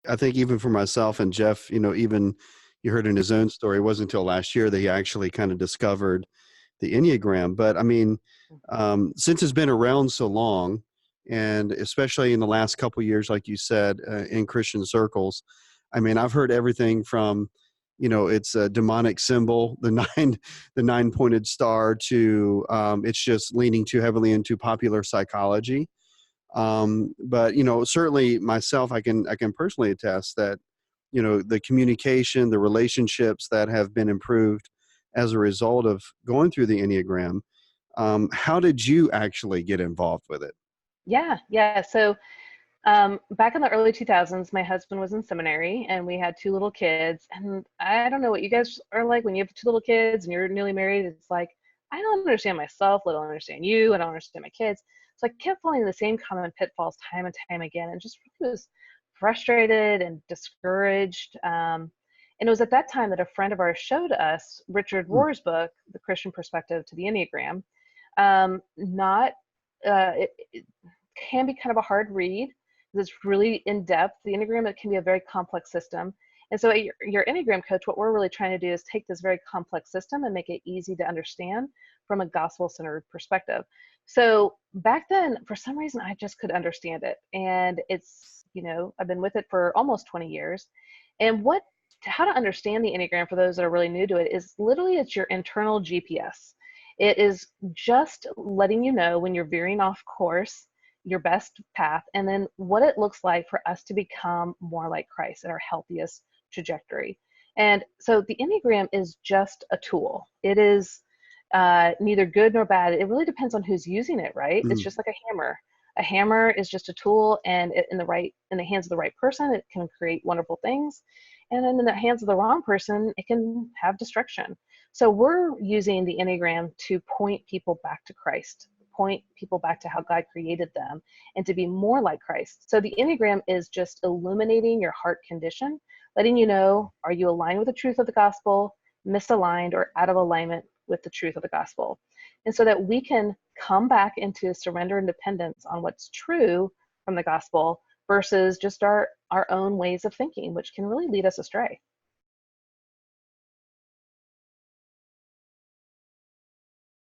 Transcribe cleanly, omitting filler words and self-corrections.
I think even for myself and Jeff, even you heard in his own story, it wasn't until last year that he actually kind of discovered the Enneagram. But I mean, since it's been around so long, and especially in the last couple of years, like you said, in Christian circles, I mean, I've heard everything from, it's a demonic symbol, the 9-pointed star, to it's just leaning too heavily into popular psychology. But certainly myself, I can personally attest that the communication, the relationships that have been improved as a result of going through the Enneagram. How did you actually get involved with it? Yeah. So back in the early 2000s, my husband was in seminary and we had 2 little kids. And I don't know what you guys are like when you have 2 little kids and you're newly married. It's like, I don't understand myself, let alone understand you. I don't understand my kids. So I kept falling in the same common pitfalls time and time again, and just really was frustrated and discouraged. And it was at that time that a friend of ours showed us Richard Hmm. Rohr's book, The Christian Perspective to the Enneagram. Not it can be kind of a hard read because it's really in depth. The Enneagram, it can be a very complex system. And so at your Enneagram coach, what we're really trying to do is take this very complex system and make it easy to understand from a gospel-centered perspective. So back then, for some reason, I just could understand it. And it's, I've been with it for almost 20 years. And how to understand the Enneagram for those that are really new to it is literally it's your internal GPS. It is just letting you know when you're veering off course, your best path, and then what it looks like for us to become more like Christ at our healthiest trajectory. And so the Enneagram is just a tool. It is neither good nor bad. It really depends on who's using it, right? It's Hmm. just like a hammer. A hammer is just a tool, and in the hands of the right person, it can create wonderful things. And then in the hands of the wrong person, it can have destruction. So we're using the Enneagram to point people back to Christ, point people back to how God created them, and to be more like Christ. So the Enneagram is just illuminating your heart condition, letting you know, are you aligned with the truth of the gospel, misaligned, or out of alignment with the truth of the gospel? And so that we can come back into surrender and dependence on what's true from the gospel versus just our own ways of thinking, which can really lead us astray.